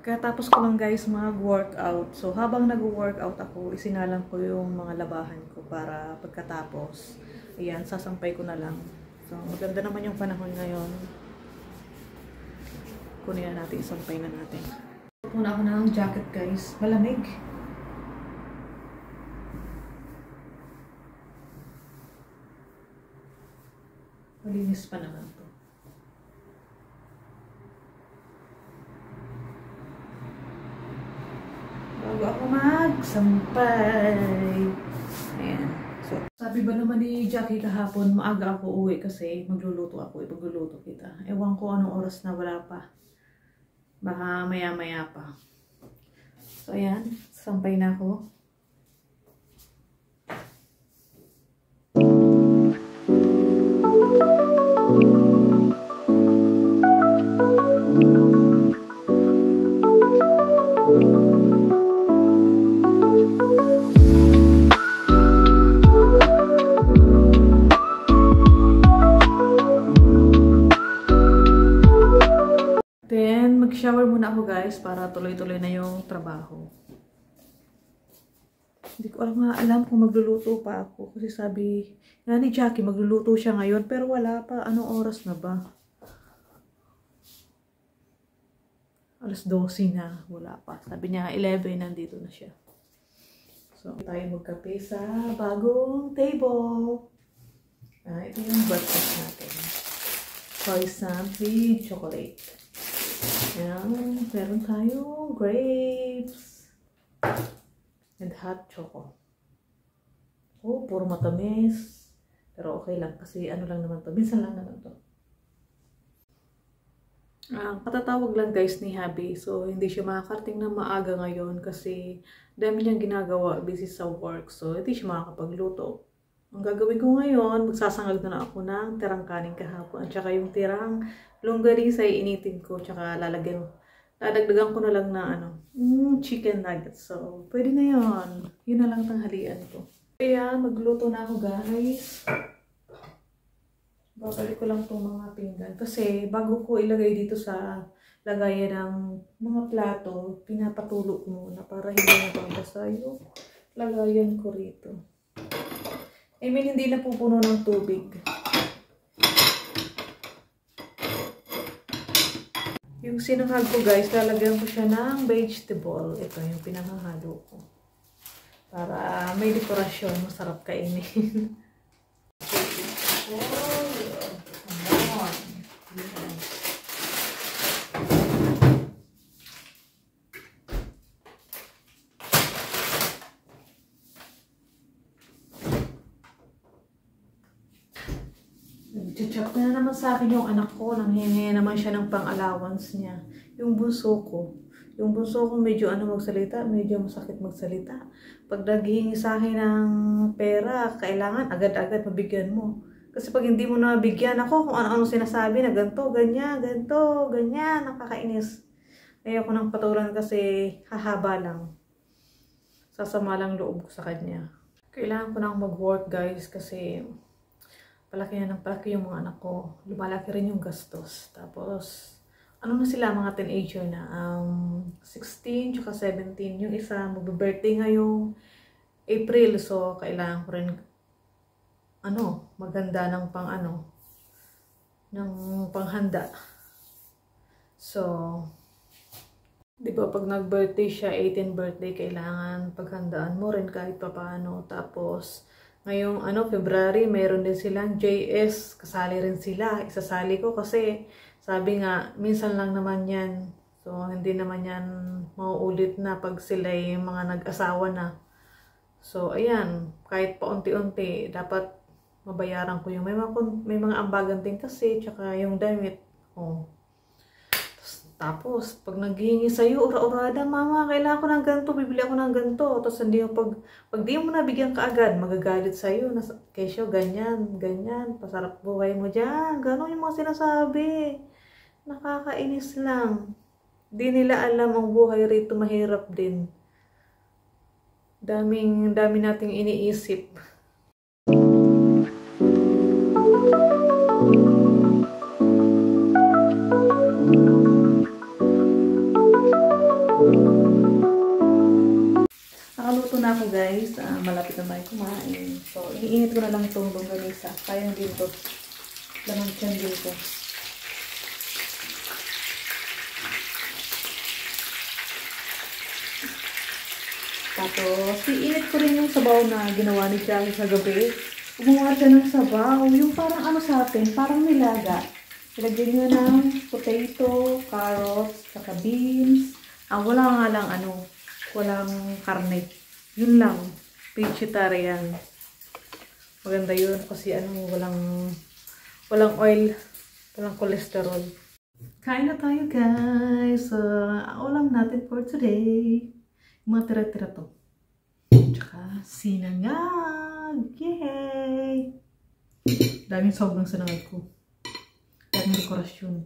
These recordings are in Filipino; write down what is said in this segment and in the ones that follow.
Katapos ko lang guys mag-workout. So habang nag-workout ako, isinalang ko yung mga labahan ko para pagkatapos, ayan, sasampay ko na lang. So maganda naman yung panahon ngayon. Kunin na natin, isampay na natin. Muna ako ng jacket guys. Malamig. Malinis pa naman to. Bago ako magsampay. Ayan. So, sabi ba naman ni Jackie kahapon, maaga ako uwi kasi magluluto ako. Ipagluluto kita. Ewan ko anong oras na, wala pa. Baka maya-maya pa. So, ayan. Sampay na ako. Then, mag-shower muna ako guys para tuloy-tuloy na yung trabaho. Hindi ko alam kung magluluto pa ako. Kasi sabi nga ni Jackie, magluluto siya ngayon. Pero wala pa. Anong oras na ba? Alas 12 na. Wala pa. Sabi niya 11, nandito na siya. So, tayo magkape sa bagong table. Ito yung breakfast natin. Croissant with chocolate. Ayan, meron tayo grapes and hot choco. Oh, puro matamis. Pero okay lang kasi ano lang naman to. Minsan lang naman to. Patatawag lang guys ni Habi. So, hindi siya makakarating na maaga ngayon kasi dami niyang ginagawa, busy sa work. So, hindi siya makakapagluto. Ang gagawin ko ngayon, magsasangag na ako ng tirang kanin kahapon. At saka yung tirang longganisa ay initin ko. Tsaka ladagdagan ko na lang na chicken nuggets. So, pwede na yun. Yun na lang tanghalian ko. Kaya, magluto na ako guys. Babalik ko lang itong mga pinggan. Kasi, bago ko ilagay dito sa lagayan ng mga plato, pinapatulo ko muna para hindi nababasa yung lagayan ko rito. I mean, hindi na pupuno ng tubig. Yung sinangag ko guys, lalagyan ko siya ng vegetable. Ito yung pinanghalo ko. Para may dekorasyon, masarap kainin. Chat na naman sa akin yung anak ko, nanghingi naman siya ng pang-allowance niya. Yung bunso ko. Yung bunso ko medyo magsalita, medyo masakit magsalita. Pag naghihingi sa akin ng pera, kailangan agad-agad mabigyan mo. Kasi pag hindi mo nabigyan ako, kung ano-ano sinasabi na ganito, ganyan, nakakainis. Ayoko nang patulan kasi hahaba lang. Sasama lang loob ko sa kanya. Kailangan ko nang mag-work guys kasi palaki na ng palaki yung mga anak ko. Lumalaki rin yung gastos. Tapos, ano na sila, mga teenager na. 16, tsaka 17. Yung isa, mag-birthday ngayong April. So, kailangan ko rin, maganda ng ng panghanda. So, di ba pag nag-birthday siya, 18 birthday, kailangan paghandaan mo rin kahit papaano. Tapos, ngayong February, mayroon din silang JS. Kasali rin sila. Isasali ko kasi sabi nga, minsan lang naman yan. So, hindi naman yan mauulit na pag sila yung mga nag-asawa na. So, ayan. Kahit paunti-unti, dapat mabayaran ko yung may mga ambagan din kasi, tsaka yung damit. Oh. Tapos, pag naghihingi sa'yo, ura-urada, mama, kailangan ko ng ganito, bibili ako ng ganito. Tapos, hindi mo pag di mo nabigyan ka agad, magagalit sa'yo. Kesyo, ganyan, pasarap buhay mo dyan. Ganon yung mga sinasabi. Nakakainis lang. Di nila alam ang buhay rito, mahirap din. Dami nating iniisip. Nakaluto na ako guys. Malapit na tayo kumain. So, iinit ko na lang itong longganisa. Kaya din ito. Lamang tiyan dito. Tapos, iinit ko rin yung sabaw na ginawa ni Jackie sa gabi. Gumawa siya ng sabaw. Yung parang ano sa atin, parang nilaga. Ilagyan nyo ng potato, carrots, saka beans. Wala nga lang walang karne. Yun lang. Vegetarian. Maganda yun kasi walang oil, walang cholesterol. Kain na tayo guys. Ulam natin for today. Mga tira-tira to. Tsaka sinangag. Yay! Daming sawag ng sinangag ko. Daming dekorasyon.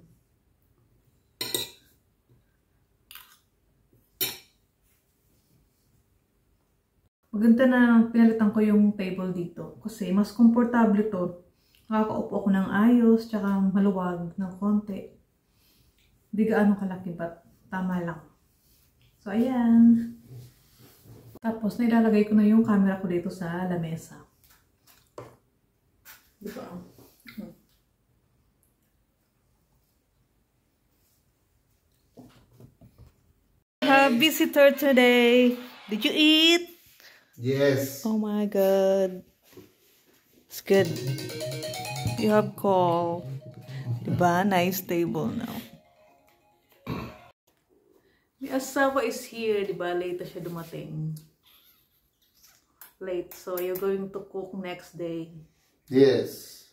Maganda na pinalitan ko yung table dito. Kasi mas komportable to. Nakakaupo ako ng ayos. Tsaka maluwag ng konti. Hindi gaano kalaki but tama lang. So ayan. Tapos, nilalagay ko na yung camera ko dito sa lamesa. Diba? Have visitor today. Did you eat? Yes. Oh my God. It's good. You have call. Diba? Nice table now. The asawa is here, diba? Late na siya dumating. Late. So, you're going to cook next day. Yes.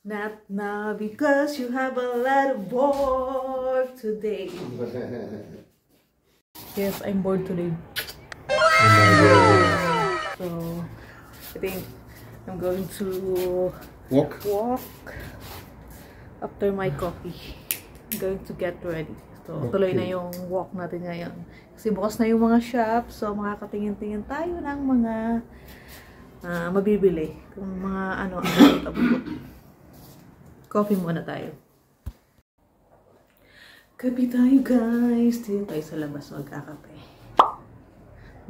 Not now because you have a lot of work today. Yes, I'm bored today. Oh my God. So, I think I'm going to Walk. after my coffee. I'm going to get ready. So, Okay. Tuloy na yung walk natin ngayon. Kasi bukas na yung mga shop. So, makakatingin-tingin tayo ng mga mabibili. Kung mga abot-abot. Coffee muna tayo. Kape tayo guys. Dito tayo sa labas magkakape.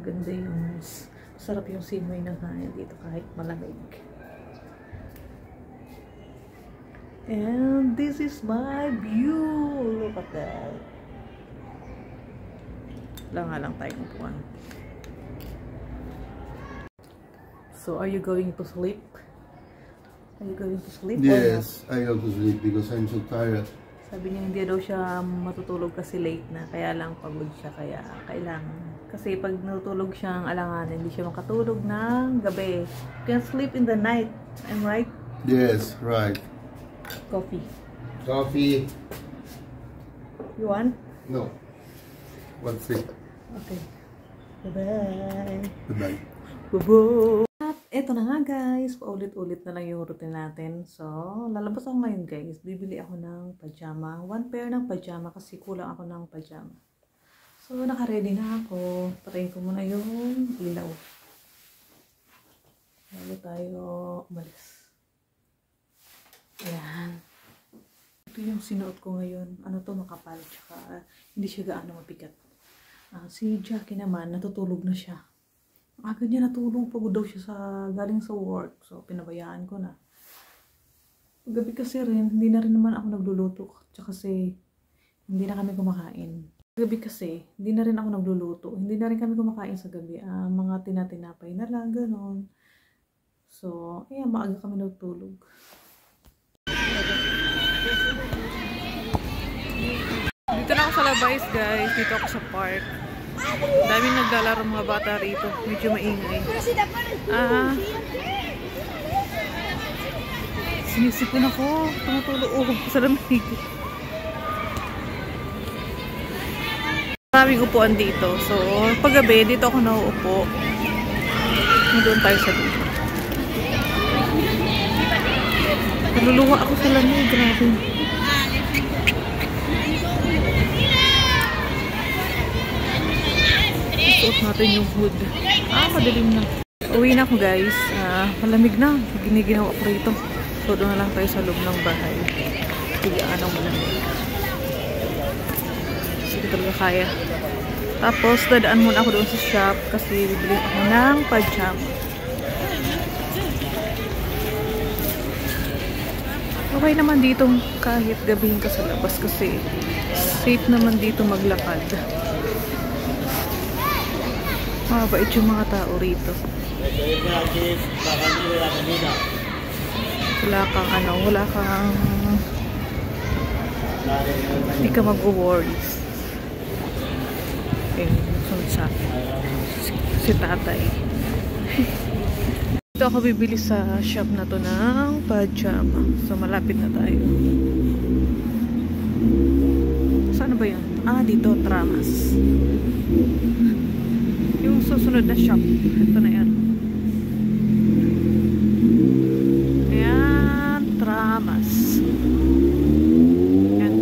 Ganda yung sarap yung simoy ng hangin dito kahit malamig. And this is my view. Look at that. Wala nga lang tayong upuan. So, are you going to sleep? Are you going to sleep? Yes, I go to sleep because I'm so tired. Sabi niya hindi daw siya matutulog kasi late na. Kaya lang pagod siya. Kaya kailangan. Kasi pag natutulog siyang alanganin, hindi siya makatulog ng gabi. You can sleep in the night. I'm right? Yes, right. Coffee. Coffee. You want? No. 1 free. Okay. Bye-bye. Goodbye. Bye-bye. At eto na nga guys. Paulit-ulit na lang yung routine natin. So, lalabas ako ngayon guys. Bibili ako ng pajama. 1 pair ng pajama kasi kulang ako ng pajama. So, naka-ready na ako. Patayin ko muna yung ilaw. Bago tayo umalis. Ayan. Ito yung sinuot ko ngayon. Ano to, makapal. Tsaka hindi siya gaano mabigat. Si Jackie naman, natutulog na siya. Agad niya natulog. Pagod daw siya galing sa work. So, pinabayaan ko na. Gabi kasi rin, hindi na rin naman ako nagluluto. Tsaka kasi, hindi na kami kumakain. Gabi kasi, hindi na rin ako nagluluto. Hindi na rin kami kumakain sa gabi. Mga tinatinapay na lang, ganon. So, ayan, maaga kami natulog. Dito na ako sa Labais guys. Dito ako sa park. Daming naglalaro mga bata rito. Medyo maingay. Sinisipon ako. Tumutulog ako sa lamig. Maraming upuan dito. So, paggabi, dito ako nauupo. Doon tayo sa dito. Naluluwa ako sa lamig. Grabe. Isuot natin yung hood. Madilim na. Uwi na ako guys. Malamig na. Giniginaw ako rito. So, doon na lang tayo sa loob ng bahay. Hindi anong malamig. Hindi talaga kaya. Tapos, dadaan muna ako doon sa shop kasi bibili ako ng pajama. Okay naman dito kahit gabihin ka sa labas kasi safe naman dito maglakad. Mabait yung mga tao rito. Wala kang hindi ka mag-worries. Okay, sunod sa akin. Si tatay. Dito ako bibili sa shop na to ng pajama. So, malapit na tayo. Saan ba yun? Dito, Tramas. Yung susunod na shop. Ito na yan. Ayan, Tramas. Ayan.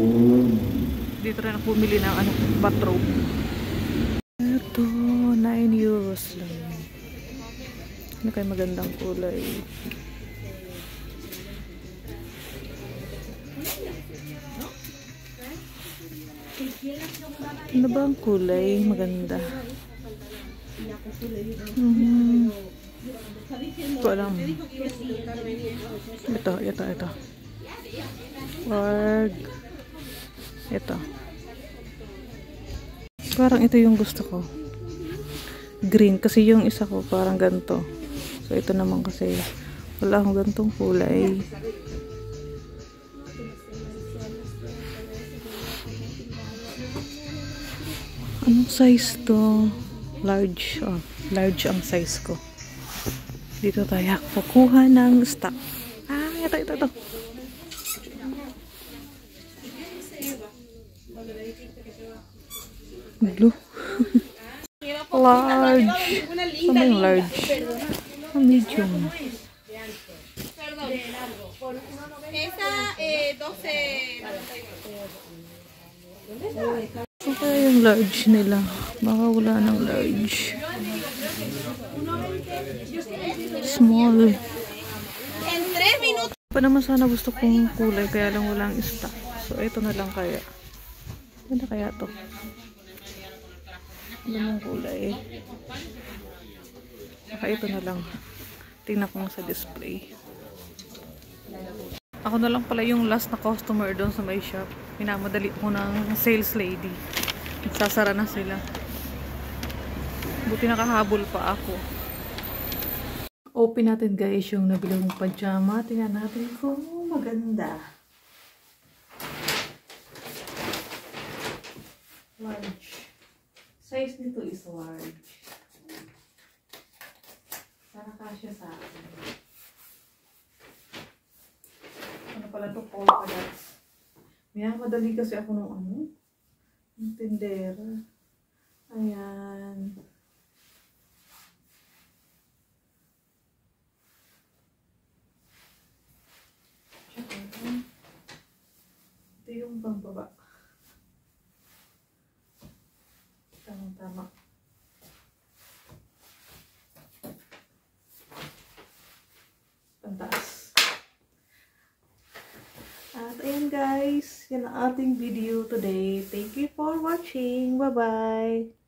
Dito rin ako bumili ng bathrobe. Ito, 9 euros lang. Ano kayo magandang kulay? Ano ba ang kulay? Maganda. Ito alam. Ito. Wag. Ito. Parang ito yung gusto ko. Green. Kasi yung isa ko parang ganito. So, ito naman kasi wala akong gantong kulay. Anong size to? Large. Oh, large ang size ko. Dito tayo kukuha ng stock. Ito. Blue. Large. Ano yung large? Medium. Okay, yung large nila. Baka wala ng large. Small. Pa naman sana gusto kong kulay, kaya lang walang stock. So, ito na lang kaya. Ano kaya to? Ano mong kulay? Saka ito na lang. Tingnan ko sa display. Ako na lang pala yung last na customer doon sa may shop. Minamadali ko ng sales lady. Sasara na sila. Buti nakahabol pa ako. Open natin guys yung nabili mong pajama. Tingnan natin kung maganda. Large. Size nito is large. Sana kasya sa akin. Ano pala ito? Polka dots. Madali kasi ako nung yung tindera. Ayan. Ito yung pambaba. Tama. Pantaas. At ayan guys, yan ang ating video today. Thank you for watching. Bye-bye!